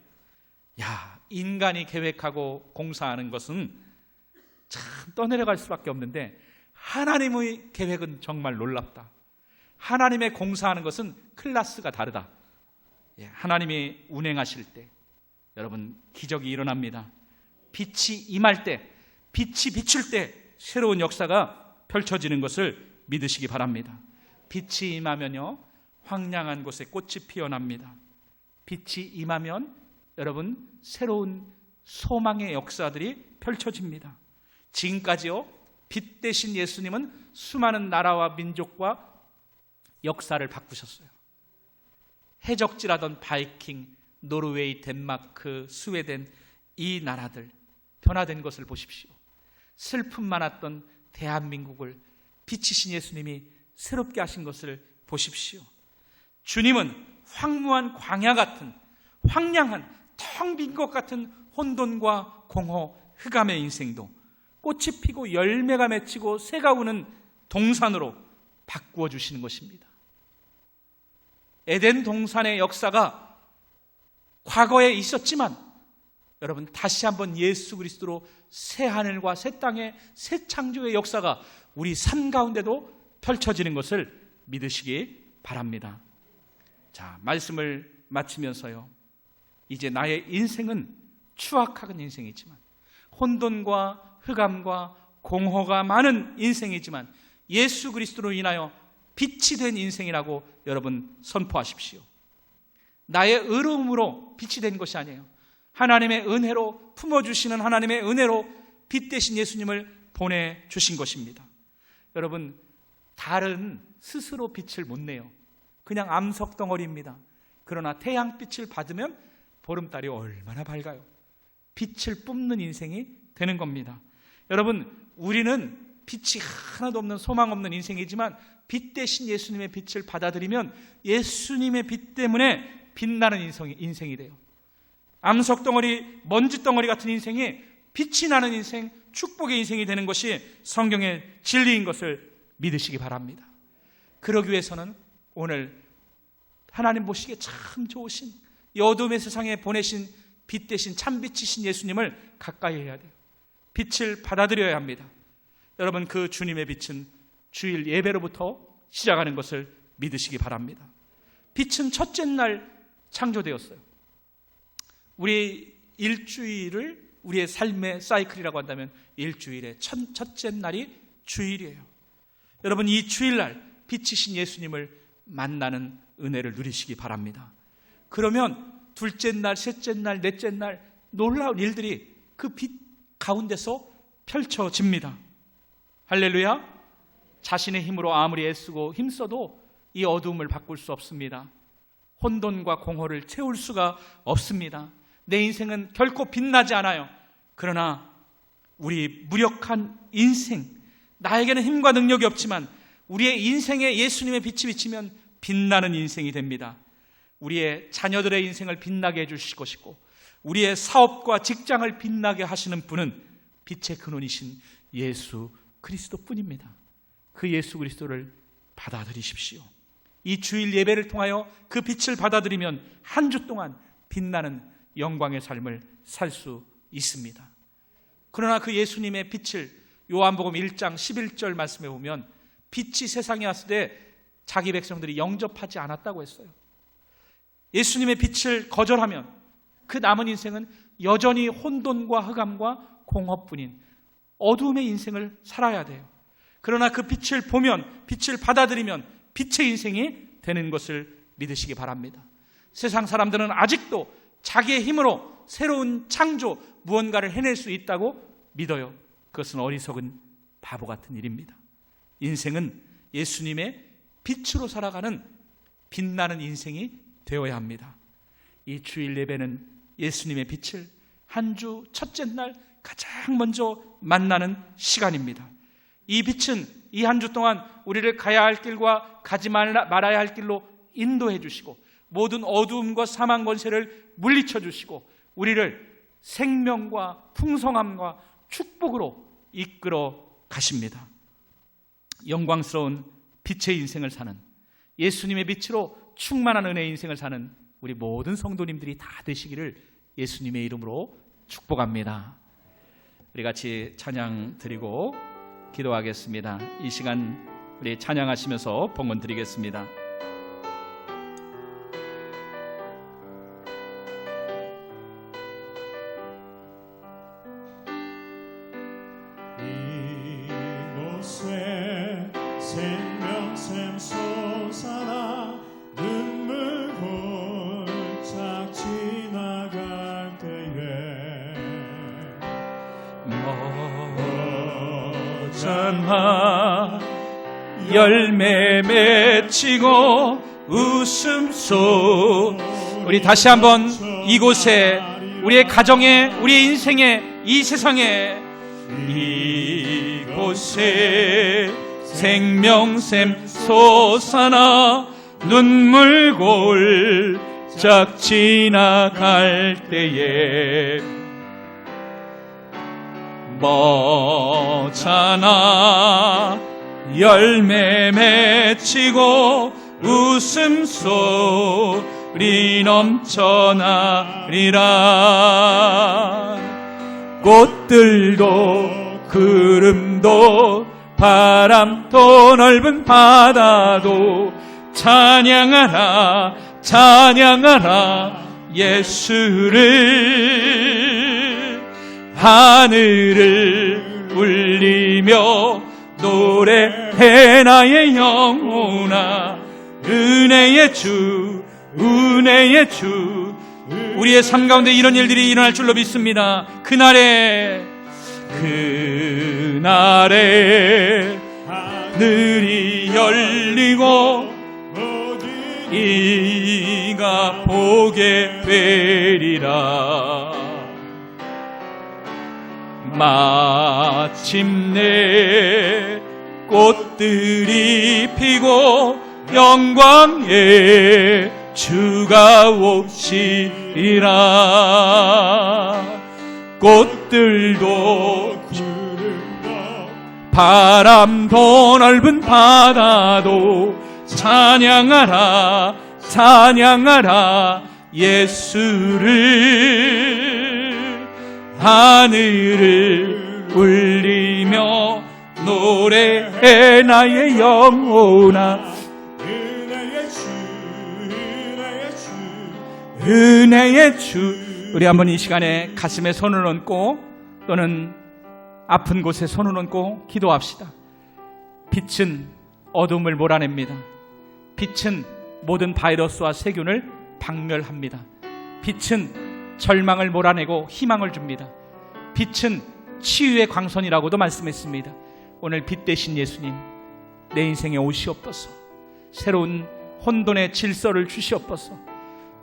인간이 계획하고 공사하는 것은 참 떠내려갈 수밖에 없는데 하나님의 계획은 정말 놀랍다. 하나님의 공사하는 것은 클래스가 다르다. 하나님이 운행하실 때 여러분 기적이 일어납니다. 빛이 임할 때, 빛이 비출 때 새로운 역사가 펼쳐지는 것을 믿으시기 바랍니다. 빛이 임하면요, 황량한 곳에 꽃이 피어납니다. 빛이 임하면 여러분 새로운 소망의 역사들이 펼쳐집니다. 지금까지요, 빛 대신 예수님은 수많은 나라와 민족과 역사를 바꾸셨어요. 해적질하던 바이킹, 노르웨이, 덴마크, 스웨덴, 이 나라들 변화된 것을 보십시오. 슬픔 많았던 대한민국을 빛이신 예수님이 새롭게 하신 것을 보십시오. 주님은 황무한 광야 같은, 황량한, 텅 빈 것 같은 혼돈과 공허, 흑암의 인생도 꽃이 피고 열매가 맺히고 새가 우는 동산으로 바꾸어 주시는 것입니다. 에덴 동산의 역사가 과거에 있었지만 여러분 다시 한번 예수 그리스도로 새 하늘과 새 땅의 새 창조의 역사가 우리 삶 가운데도 펼쳐지는 것을 믿으시기 바랍니다. 자, 말씀을 마치면서요, 이제 나의 인생은 추악한 인생이지만, 혼돈과 흑암과 공허가 많은 인생이지만 예수 그리스도로 인하여 빛이 된 인생이라고 여러분 선포하십시오. 나의 의로움으로 빛이 된 것이 아니에요. 하나님의 은혜로 품어주시는 하나님의 은혜로 빛 대신 예수님을 보내주신 것입니다. 여러분, 달은 스스로 빛을 못 내요. 그냥 암석 덩어리입니다. 그러나 태양빛을 받으면 보름달이 얼마나 밝아요. 빛을 뿜는 인생이 되는 겁니다. 여러분, 우리는 빛이 하나도 없는 소망 없는 인생이지만 빛 대신 예수님의 빛을 받아들이면 예수님의 빛 때문에 빛나는 인생이 돼요. 암석덩어리, 먼지덩어리 같은 인생이 빛이 나는 인생, 축복의 인생이 되는 것이 성경의 진리인 것을 믿으시기 바랍니다. 그러기 위해서는 오늘 하나님 보시기에 참 좋으신 이 어둠의 세상에 보내신 빛 대신 참빛이신 예수님을 가까이 해야 돼요. 빛을 받아들여야 합니다. 여러분, 그 주님의 빛은 주일 예배로부터 시작하는 것을 믿으시기 바랍니다. 빛은 첫째 날 창조되었어요. 우리 일주일을 우리의 삶의 사이클이라고 한다면 일주일의 첫째 날이 주일이에요. 여러분, 이 주일날 빛이신 예수님을 만나는 은혜를 누리시기 바랍니다. 그러면 둘째 날, 셋째 날, 넷째 날 놀라운 일들이 그 빛 가운데서 펼쳐집니다. 할렐루야. 자신의 힘으로 아무리 애쓰고 힘써도 이 어두움을 바꿀 수 없습니다. 혼돈과 공허를 채울 수가 없습니다. 내 인생은 결코 빛나지 않아요. 그러나 우리 무력한 인생, 나에게는 힘과 능력이 없지만 우리의 인생에 예수님의 빛이 비치면 빛나는 인생이 됩니다. 우리의 자녀들의 인생을 빛나게 해주실 것이고 우리의 사업과 직장을 빛나게 하시는 분은 빛의 근원이신 예수 그리스도뿐입니다. 그 예수 그리스도를 받아들이십시오. 이 주일 예배를 통하여 그 빛을 받아들이면 한 주 동안 빛나는 영광의 삶을 살 수 있습니다. 그러나 그 예수님의 빛을 요한복음 1장 11절 말씀에 보면 빛이 세상에 왔을 때 자기 백성들이 영접하지 않았다고 했어요. 예수님의 빛을 거절하면 그 남은 인생은 여전히 혼돈과 흑암과 공허뿐인 어두움의 인생을 살아야 돼요. 그러나 그 빛을 보면, 빛을 받아들이면 빛의 인생이 되는 것을 믿으시기 바랍니다. 세상 사람들은 아직도 자기의 힘으로 새로운 창조, 무언가를 해낼 수 있다고 믿어요. 그것은 어리석은 바보 같은 일입니다. 인생은 예수님의 빛으로 살아가는 빛나는 인생이 되어야 합니다. 이 주일 예배는 예수님의 빛을 한 주 첫째 날 가장 먼저 만나는 시간입니다. 이 빛은 이 한 주 동안 우리를 가야 할 길과 가지 말아야 할 길로 인도해 주시고 모든 어두움과 사망 권세를 물리쳐 주시고 우리를 생명과 풍성함과 축복으로 이끌어 가십니다. 영광스러운 빛의 인생을 사는, 예수님의 빛으로 충만한 은혜의 인생을 사는 우리 모든 성도님들이 다 되시기를 예수님의 이름으로 축복합니다. 우리 같이 찬양 드리고 기도하겠습니다. 이 시간 우리 찬양하시면서 봉헌 드리겠습니다. 이곳에 생명샘 솟아나 눈물 골짝 지나갈 때에 모자나 열매 맺히고 웃음소. 우리 다시 한번 이곳에, 우리의 가정에, 우리의 인생에, 이 세상에, 이곳에 생명샘 솟아나 눈물 골짝 지나갈 때에 머잖아 열매 맺히고 웃음소리 넘쳐나리라. 꽃들도 구름도 바람도 넓은 바다도 찬양하라 찬양하라 예수를. 하늘을 울리며 노래해 나의 영혼아 은혜의 주 은혜의 주. 우리의 삶 가운데 이런 일들이 일어날 줄로 믿습니다. 그날에 하늘이 열리고 이가 보게 되리라. 마침내 꽃들이 피고 영광의 주가 오시리라. 꽃들도 바람도 넓은 바다도 찬양하라 찬양하라 예수를. 하늘을 울리며 노래해 나의 영혼아. 은혜의 주. 우리 한번 이 시간에 가슴에 손을 얹고 또는 아픈 곳에 손을 얹고 기도합시다. 빛은 어둠을 몰아냅니다. 빛은 모든 바이러스와 세균을 박멸합니다. 빛은 절망을 몰아내고 희망을 줍니다. 빛은 치유의 광선이라고도 말씀했습니다. 오늘 빛 대신 예수님, 내 인생에 오시옵소서. 새로운 혼돈의 질서를 주시옵소서.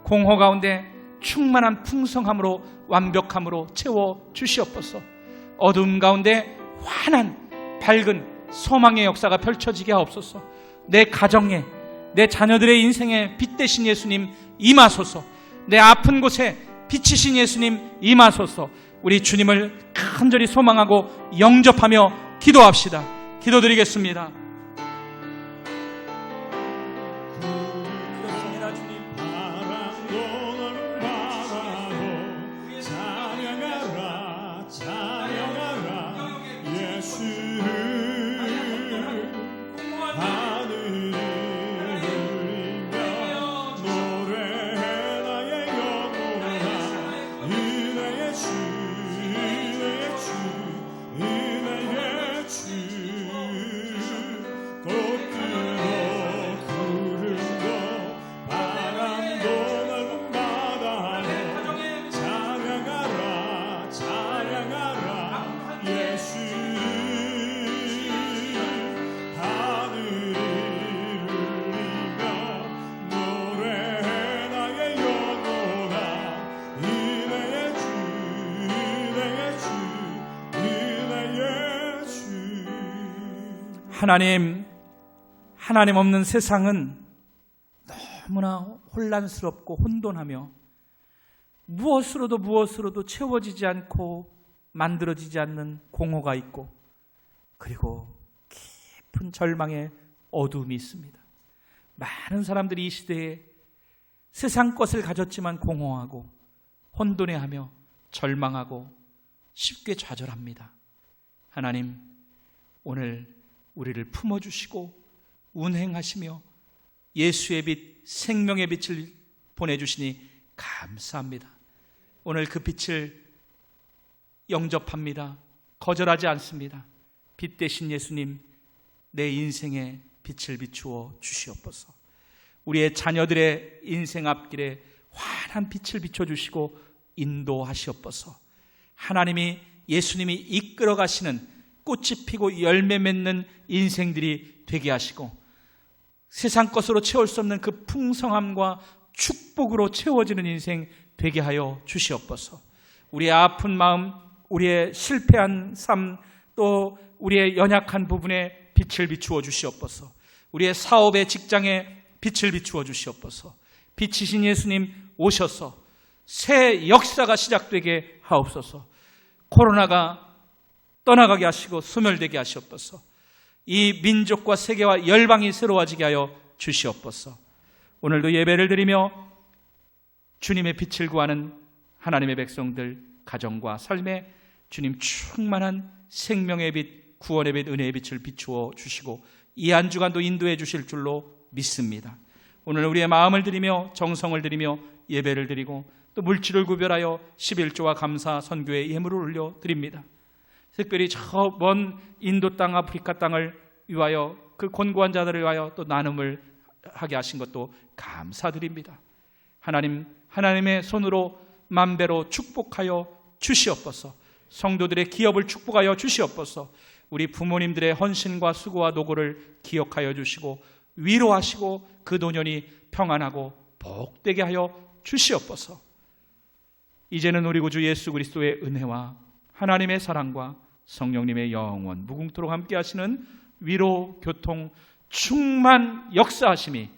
공허 가운데 충만한 풍성함으로 완벽함으로 채워 주시옵소서. 어둠 가운데 환한 밝은 소망의 역사가 펼쳐지게 하옵소서. 내 가정에, 내 자녀들의 인생에 빛 대신 예수님 임하소서. 내 아픈 곳에 빛이신 예수님 임하소서. 우리 주님을 간절히 소망하고 영접하며 기도합시다. 기도드리겠습니다. 하나님 없는 세상은 너무나 혼란스럽고 혼돈하며 무엇으로도 채워지지 않고 만들어지지 않는 공허가 있고, 그리고 깊은 절망의 어두움이 있습니다. 많은 사람들이 이 시대에 세상 것을 가졌지만 공허하고 혼돈해하며 절망하고 쉽게 좌절합니다. 하나님, 오늘 우리를 품어주시고 운행하시며 예수의 빛, 생명의 빛을 보내주시니 감사합니다. 오늘 그 빛을 영접합니다. 거절하지 않습니다. 빛 대신 예수님, 내 인생에 빛을 비추어 주시옵소서. 우리의 자녀들의 인생 앞길에 환한 빛을 비춰주시고 인도하시옵소서. 하나님이, 예수님이 이끌어 가시는 꽃이 피고 열매 맺는 인생들이 되게 하시고, 세상 것으로 채울 수 없는 그 풍성함과 축복으로 채워지는 인생 되게 하여 주시옵소서. 우리의 아픈 마음, 우리의 실패한 삶, 또 우리의 연약한 부분에 빛을 비추어 주시옵소서. 우리의 사업의 직장에 빛을 비추어 주시옵소서. 빛이신 예수님 오셔서 새 역사가 시작되게 하옵소서. 코로나가 떠나가게 하시고 소멸되게 하시옵소서. 이 민족과 세계와 열방이 새로워지게 하여 주시옵소서. 오늘도 예배를 드리며 주님의 빛을 구하는 하나님의 백성들 가정과 삶에 주님 충만한 생명의 빛, 구원의 빛, 은혜의 빛을 비추어 주시고 이 한 주간도 인도해 주실 줄로 믿습니다. 오늘 우리의 마음을 드리며 정성을 드리며 예배를 드리고 또 물질을 구별하여 11조와 감사 선교의 예물을 올려드립니다. 특별히 저 먼 인도 땅, 아프리카 땅을 위하여 그 곤고한 자들을 위하여 또 나눔을 하게 하신 것도 감사드립니다. 하나님, 하나님의 손으로 만배로 축복하여 주시옵소서. 성도들의 기업을 축복하여 주시옵소서. 우리 부모님들의 헌신과 수고와 노고를 기억하여 주시고 위로하시고 그 노년이 평안하고 복되게 하여 주시옵소서. 이제는 우리 구주 예수 그리스도의 은혜와 하나님의 사랑과 성령님의 영원 무궁토록 함께 하시는 위로, 교통, 충만 역사하심이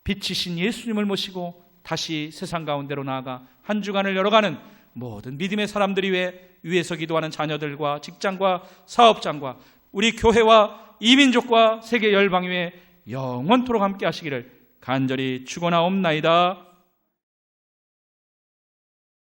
빛이신 예수님을 모시고 다시 세상 가운데로 나아가 한 주간을 열어가는 모든 믿음의 사람들이 위에서 기도하는 자녀들과 직장과 사업장과 우리 교회와 이민족과 세계 열방 위에 영원토록 함께 하시기를 간절히 축원하옵나이다.